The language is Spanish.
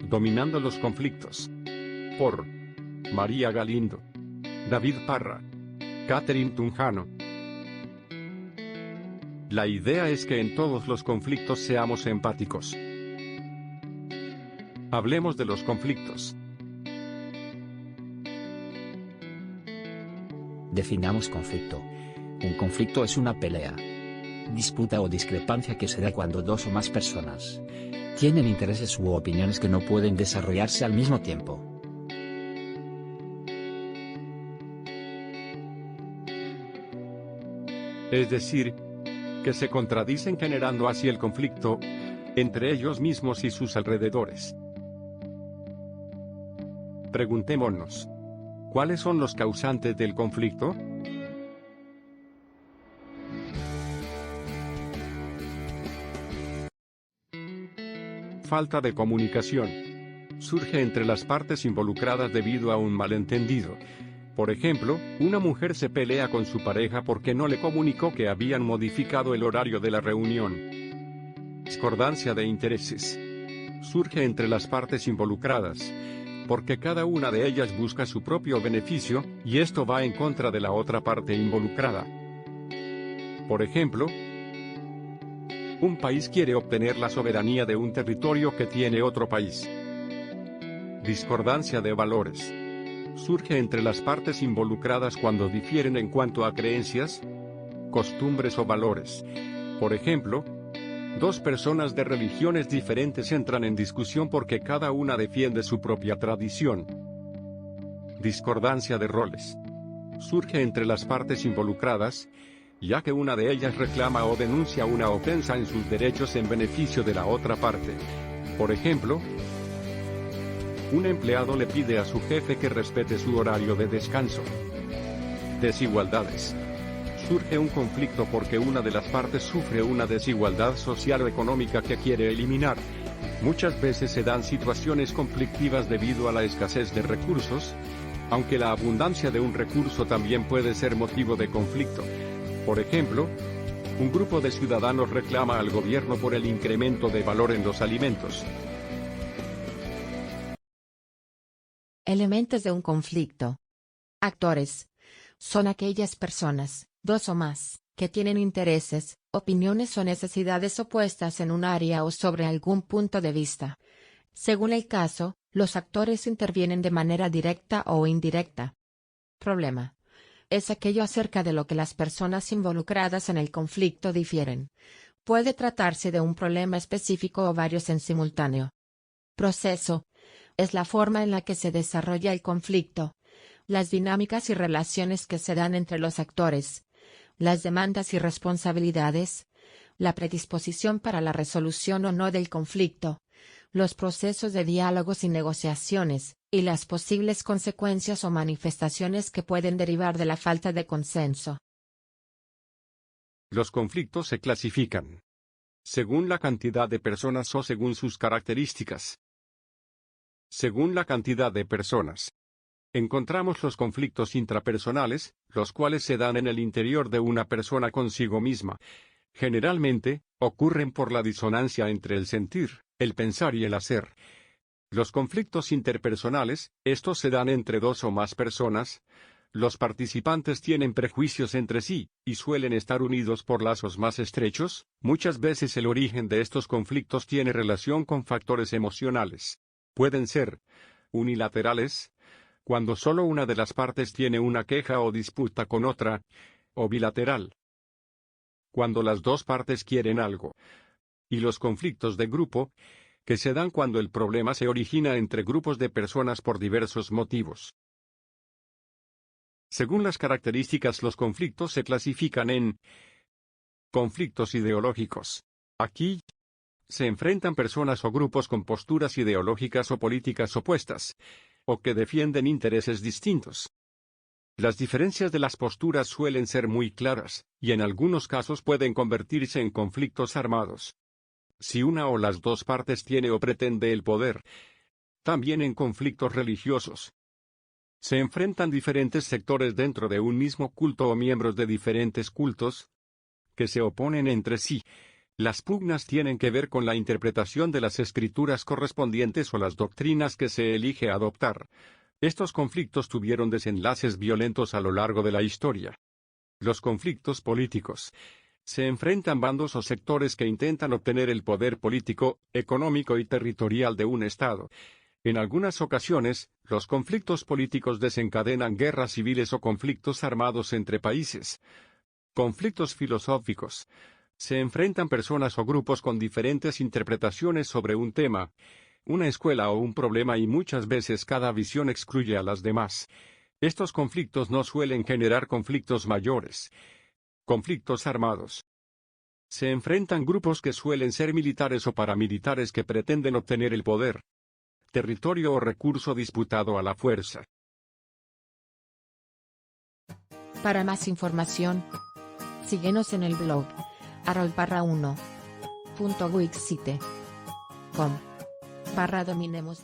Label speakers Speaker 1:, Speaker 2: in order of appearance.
Speaker 1: Dominando los conflictos. Por María Galindo, David Parra, Catherine Tunjano. La idea es que en todos los conflictos seamos empáticos. Hablemos de los conflictos.
Speaker 2: Definamos conflicto. Un conflicto es una pelea, disputa o discrepancia que se da cuando dos o más personas tienen intereses u opiniones que no pueden desarrollarse al mismo tiempo.
Speaker 1: Es decir, que se contradicen generando así el conflicto entre ellos mismos y sus alrededores. Preguntémonos, ¿cuáles son los causantes del conflicto? Falta de comunicación. Surge entre las partes involucradas debido a un malentendido. Por ejemplo, una mujer se pelea con su pareja porque no le comunicó que habían modificado el horario de la reunión. Discordancia de intereses. Surge entre las partes involucradas, porque cada una de ellas busca su propio beneficio, y esto va en contra de la otra parte involucrada. Por ejemplo, un país quiere obtener la soberanía de un territorio que tiene otro país. Discordancia de valores. Surge entre las partes involucradas cuando difieren en cuanto a creencias, costumbres o valores. Por ejemplo, dos personas de religiones diferentes entran en discusión porque cada una defiende su propia tradición. Discordancia de roles. Surge entre las partes involucradas, ya que una de ellas reclama o denuncia una ofensa en sus derechos en beneficio de la otra parte. Por ejemplo, un empleado le pide a su jefe que respete su horario de descanso. Desigualdades. Surge un conflicto porque una de las partes sufre una desigualdad social o económica que quiere eliminar. Muchas veces se dan situaciones conflictivas debido a la escasez de recursos, aunque la abundancia de un recurso también puede ser motivo de conflicto. Por ejemplo, un grupo de ciudadanos reclama al gobierno por el incremento de valor en los alimentos.
Speaker 3: Elementos de un conflicto. Actores. Son aquellas personas, dos o más, que tienen intereses, opiniones o necesidades opuestas en un área o sobre algún punto de vista. Según el caso, los actores intervienen de manera directa o indirecta. Problema. Es aquello acerca de lo que las personas involucradas en el conflicto difieren. Puede tratarse de un problema específico o varios en simultáneo. Proceso. Es la forma en la que se desarrolla el conflicto. Las dinámicas y relaciones que se dan entre los actores. Las demandas y responsabilidades. La predisposición para la resolución o no del conflicto. Los procesos de diálogos y negociaciones, y las posibles consecuencias o manifestaciones que pueden derivar de la falta de consenso.
Speaker 1: Los conflictos se clasifican según la cantidad de personas o según sus características. Según la cantidad de personas, encontramos los conflictos intrapersonales, los cuales se dan en el interior de una persona consigo misma. Generalmente, ocurren por la disonancia entre el sentir, el pensar y el hacer. Los conflictos interpersonales, estos se dan entre dos o más personas. Los participantes tienen prejuicios entre sí, y suelen estar unidos por lazos más estrechos. Muchas veces el origen de estos conflictos tiene relación con factores emocionales. Pueden ser unilaterales, cuando solo una de las partes tiene una queja o disputa con otra, o bilateral, cuando las dos partes quieren algo. Y los conflictos de grupo, que se dan cuando el problema se origina entre grupos de personas por diversos motivos. Según las características, los conflictos se clasifican en conflictos ideológicos. Aquí se enfrentan personas o grupos con posturas ideológicas o políticas opuestas, o que defienden intereses distintos. Las diferencias de las posturas suelen ser muy claras, y en algunos casos pueden convertirse en conflictos armados. Si una o las dos partes tiene o pretende el poder. También en conflictos religiosos. Se enfrentan diferentes sectores dentro de un mismo culto o miembros de diferentes cultos, que se oponen entre sí. Las pugnas tienen que ver con la interpretación de las escrituras correspondientes o las doctrinas que se elige adoptar. Estos conflictos tuvieron desenlaces violentos a lo largo de la historia. Los conflictos políticos. Se enfrentan bandos o sectores que intentan obtener el poder político, económico y territorial de un Estado. En algunas ocasiones, los conflictos políticos desencadenan guerras civiles o conflictos armados entre países. Conflictos filosóficos. Se enfrentan personas o grupos con diferentes interpretaciones sobre un tema, una escuela o un problema y muchas veces cada visión excluye a las demás. Estos conflictos no suelen generar conflictos mayores. Conflictos armados. Se enfrentan grupos que suelen ser militares o paramilitares que pretenden obtener el poder, territorio o recurso disputado a la fuerza.
Speaker 3: Para más información, síguenos en el blog harold1.wixsite.com/dominemos